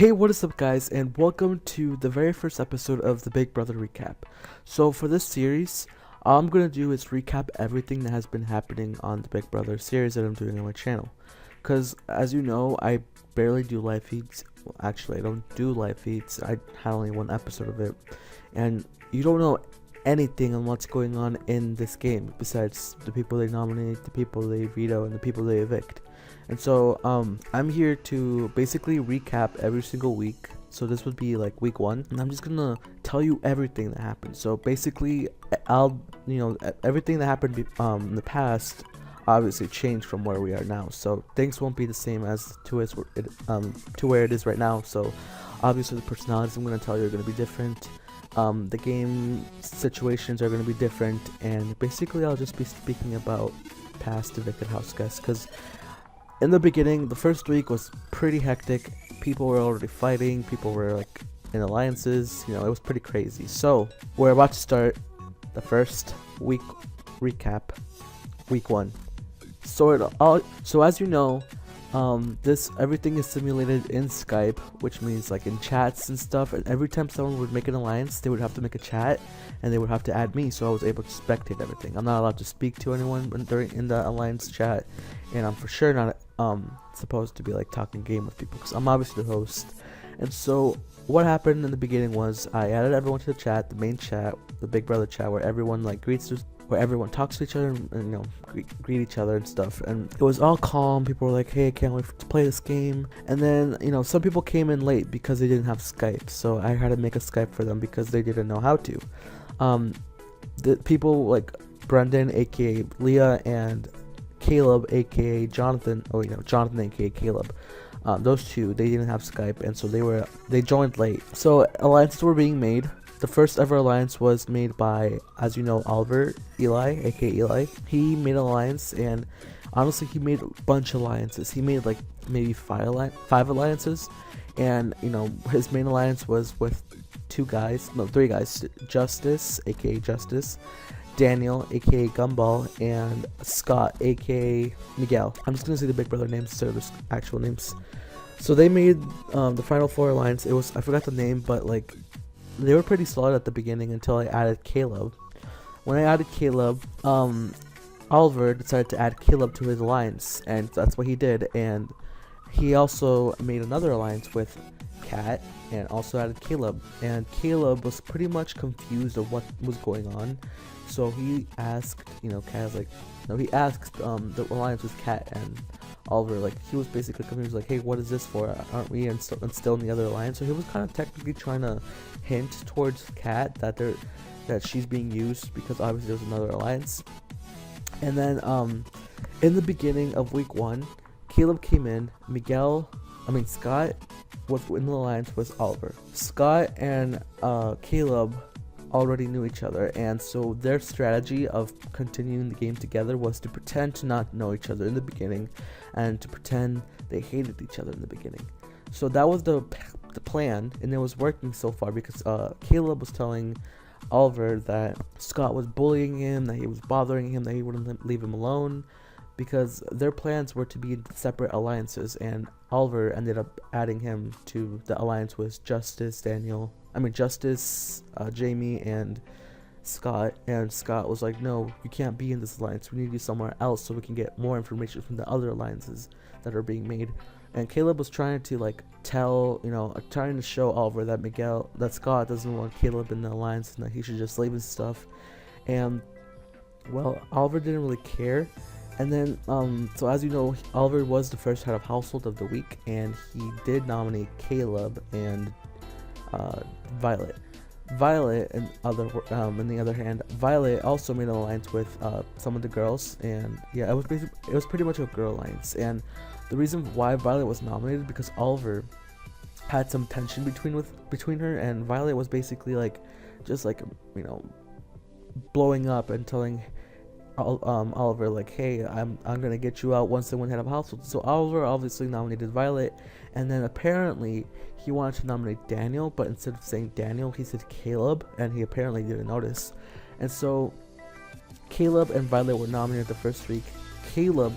Hey, what is up guys, and welcome to the very first episode of the Big Brother Recap. So for this series, all I'm going to do is recap everything that has been happening on the Big Brother series that I'm doing on my channel. Because as you know, I barely do live feeds. Well, actually, I don't do live feeds. I had only one episode of it. And you don't know anything on what's going on in this game besides the people they nominate, the people they veto, and the people they evict. And so I'm here to basically recap every single week. So this would be like week 1, and I'm just gonna tell you everything that happened. So basically everything that happened in the past obviously changed from where we are now, so things won't be the same as to where it is right now. So obviously the personalities I'm gonna tell you are gonna be different. The game situations are going to be different, and basically I'll just be speaking about past evicted house guests, because in the beginning, the first week was pretty hectic. People were already fighting, people were like in alliances, it was pretty crazy. So we're about to start the first week recap, week 1. So as you know, everything is simulated in Skype, which means like in chats and stuff, and every time someone would make an alliance, they would have to make a chat and they would have to add me, so I was able to spectate everything. I'm not allowed to speak to anyone in the alliance chat, and I'm for sure not supposed to be like talking game with people because I'm obviously the host. And so what happened in the beginning was I added everyone to the chat, the main chat, the Big Brother chat, where everyone where everyone talks to each other and greet each other and stuff, and it was all calm. People were like, hey, I can't wait to play this game. And then some people came in late because they didn't have Skype, so I had to make a Skype for them because they didn't know how to. The people like Brendan aka Leah and Caleb aka Jonathan, Jonathan aka Caleb, those two, they didn't have Skype, and so they joined late. So alliances were being made. The first ever alliance was made by, as you know, Oliver Eli, aka Eli. He made an alliance, and honestly, he made a bunch of alliances. He made like maybe 5 alliances, and his main alliance was with 3 guys: Justice, aka Justice, Daniel, aka Gumball, and Scott, aka Miguel. I'm just gonna say the Big Brother names instead of their actual names. So they made the final 4 alliance. I forgot the name, but like, they were pretty solid at the beginning until I added Caleb. When I added Caleb, Oliver decided to add Caleb to his alliance, and that's what he did. And he also made another alliance with Kat and also added Caleb. And Caleb was pretty much confused of what was going on, so he asked, Kat's like, he asked the alliance with Kat and Oliver, like, he was basically confused, like, hey, what is this for? Aren't we still in the other alliance? So he was kind of technically trying to hint towards Kat that she's being used, because obviously there's another alliance. And then in the beginning of week 1, Caleb came in. Scott was in the alliance with Oliver. Scott and Caleb already knew each other, and so their strategy of continuing the game together was to pretend to not know each other in the beginning, and to pretend they hated each other in the beginning. So that was the plan, and it was working so far, because Caleb was telling Oliver that Scott was bullying him, that he was bothering him, that he wouldn't leave him alone, because their plans were to be in separate alliances, and Oliver ended up adding him to the alliance with Justice, Jamie, and Scott. And Scott was like, no, you can't be in this alliance, we need you somewhere else so we can get more information from the other alliances that are being made. And Caleb was trying to trying to show Oliver that Scott doesn't want Caleb in the alliance and that he should just leave his stuff. And well, Oliver didn't really care. And then so as you know, Oliver was the first head of household of the week, and he did nominate Caleb and Violet. And on the other hand, Violet also made an alliance with some of the girls, and yeah, it was pretty much a girl alliance. And the reason why Violet was nominated, because Oliver had some tension between her, and Violet was basically blowing up and telling Oliver, like, hey, I'm gonna get you out once someone head of household. So Oliver obviously nominated Violet, and then apparently he wanted to nominate Daniel, but instead of saying Daniel, he said Caleb, and he apparently didn't notice. And so Caleb and Violet were nominated the first week. Caleb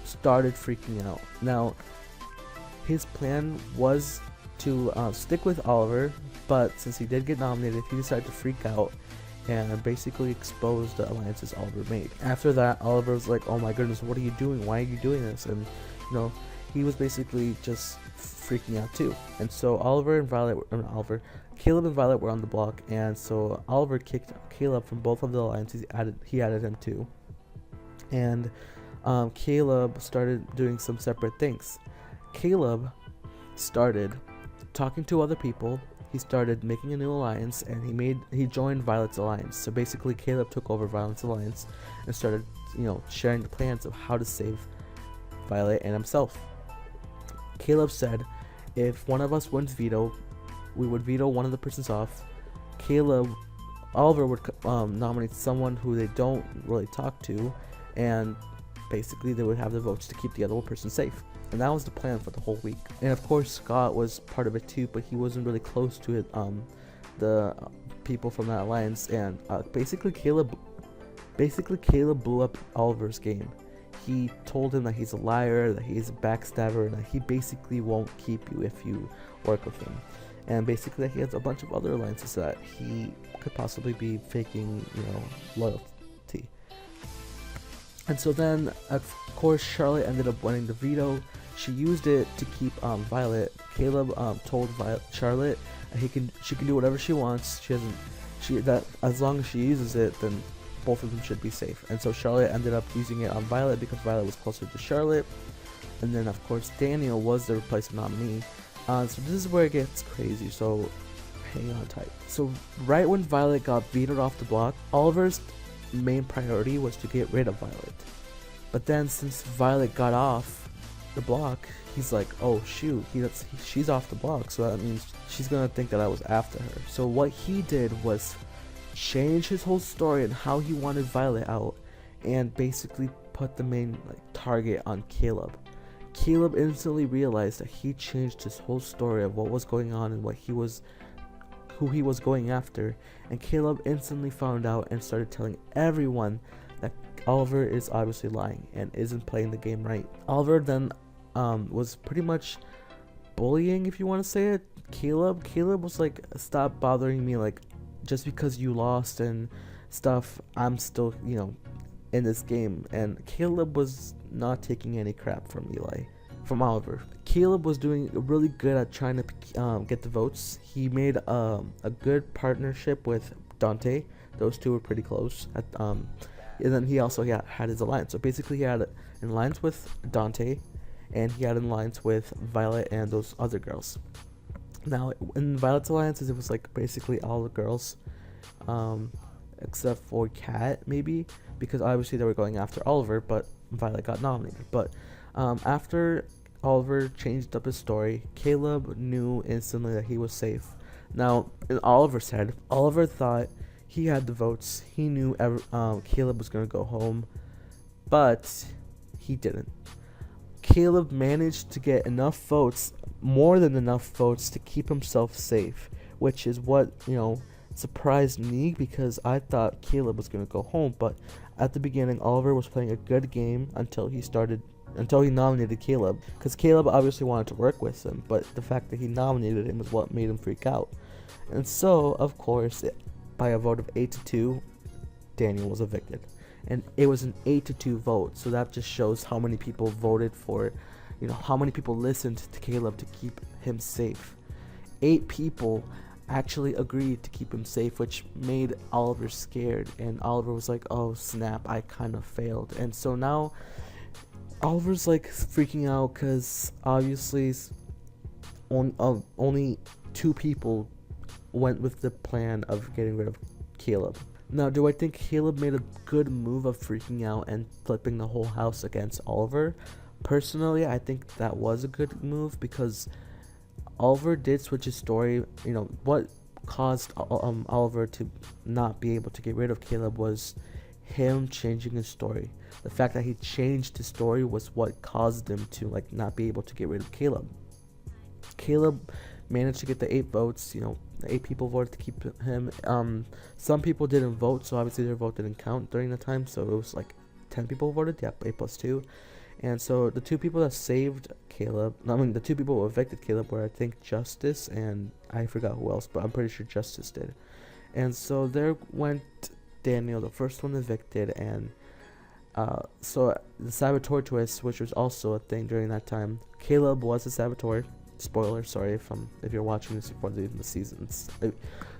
started freaking out. Now, his plan was to stick with Oliver, but since he did get nominated, he decided to freak out and basically expose the alliances Oliver made. After that, Oliver was like, "Oh my goodness, what are you doing? Why are you doing this?" And he was basically just freaking out too. And so Caleb and Violet were on the block, and so Oliver kicked Caleb from both of the alliances. He added him too, and Caleb started doing some separate things. Caleb started talking to other people. He started making a new alliance, and he joined Violet's alliance. So basically, Caleb took over Violet's alliance and started, sharing the plans of how to save Violet and himself. Caleb said, if one of us wins veto, we would veto one of the persons off. Oliver would nominate someone who they don't really talk to, and basically they would have the votes to keep the other person safe. And that was the plan for the whole week. And of course, Scott was part of it too, but he wasn't really close to it, the people from that alliance. And basically Caleb blew up Oliver's game. He told him that he's a liar, that he's a backstabber, and that he basically won't keep you if you work with him. And basically he has a bunch of other alliances that he could possibly be faking, loyalty. And so then, of course, Charlotte ended up winning the veto. She used it to keep Violet. Caleb told Charlotte that she can do whatever she wants. That as long as she uses it, then both of them should be safe. And so Charlotte ended up using it on Violet because Violet was closer to Charlotte. And then of course Daniel was the replacement nominee. So this is where it gets crazy, so hang on tight. So right when Violet got vetoed off the block, Oliver's main priority was to get rid of Violet. But then since Violet got off the block, he's like, oh shoot, she's off the block, so that means she's gonna think that I was after her. So what he did was change his whole story and how he wanted Violet out, and basically put the main target on Caleb. Caleb instantly realized that he changed his whole story of what was going on and who he was going after, and Caleb instantly found out and started telling everyone that Oliver is obviously lying and isn't playing the game right. Oliver then was pretty much bullying, if you want to say it, Caleb. Caleb was like, stop bothering me, just because you lost and stuff, I'm still, in this game. And Caleb was not taking any crap from Oliver. Caleb was doing really good at trying to get the votes. He made a good partnership with Dante. Those two were pretty close. And then he also had his alliance. So basically he had an alliance with Dante, and he had an alliance with Violet and those other girls. Now, in Violet's alliances, it was basically all the girls, except for Kat, maybe, because obviously they were going after Oliver, but Violet got nominated. But after Oliver changed up his story, Caleb knew instantly that he was safe. Now, in Oliver's head, Oliver thought he had the votes. He knew Caleb was going to go home, but he didn't. Caleb managed to get enough votes, more than enough votes, to keep himself safe, which is what, surprised me, because I thought Caleb was going to go home. But at the beginning, Oliver was playing a good game until he nominated Caleb, because Caleb obviously wanted to work with him, but the fact that he nominated him is what made him freak out. And so, of course, by a vote of 8-2, Daniel was evicted. And it was an 8-2 vote, so that just shows how many people voted for, how many people listened to Caleb to keep him safe. 8 people actually agreed to keep him safe, which made Oliver scared, and Oliver was like, oh snap, I kind of failed. And so now Oliver's freaking out, because obviously only 2 people went with the plan of getting rid of Caleb. Now, do I think Caleb made a good move of freaking out and flipping the whole house against Oliver? Personally, I think that was a good move, because Oliver did switch his story. What caused Oliver to not be able to get rid of Caleb was him changing his story. The fact that he changed his story was what caused him to not be able to get rid of Caleb. Caleb managed to get the 8 votes. 8 people voted to keep him. Some people didn't vote, so obviously their vote didn't count during the time, so it was 10 people voted. 8 plus 2. And so the two people that saved Caleb, the two people who evicted Caleb were, I think, Justice and I forgot who else, but I'm pretty sure Justice did. And so there went Daniel, the first one evicted, and so the saboteur twist, which was also a thing during that time. Caleb was a saboteur. Spoiler, sorry if you're watching this before the seasons.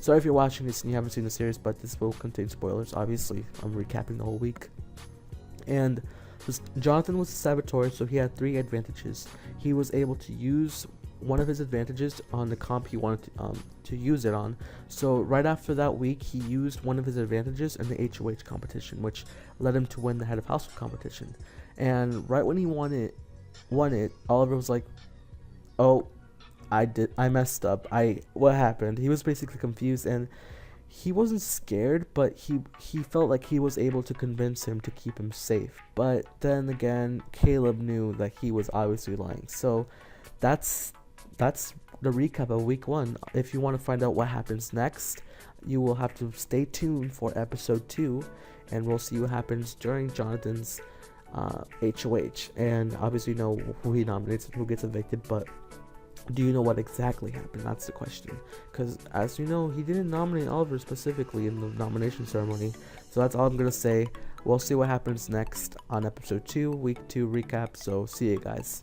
Sorry if you're watching this and you haven't seen the series, but this will contain spoilers. Obviously, I'm recapping the whole week. And Jonathan was a saboteur, so he had 3 advantages. He was able to use one of his advantages on the comp he wanted to use it on. So right after that week, he used one of his advantages in the HOH competition, which led him to win the head of household competition. And right when he won it, Oliver was like, "Oh, I messed up. What happened?" He was basically confused, and he wasn't scared, but he felt like he was able to convince him to keep him safe. But then again, Caleb knew that he was obviously lying. So that's the recap of week 1. If you want to find out what happens next, you will have to stay tuned for episode 2, and we'll see what happens during Jonathan's HOH. And obviously you know who he nominates and who gets evicted, but do you know what exactly happened? That's the question. Because as you know, he didn't nominate Oliver specifically in the nomination ceremony. So that's all I'm going to say. We'll see what happens next on episode 2, week 2 recap. So see you guys.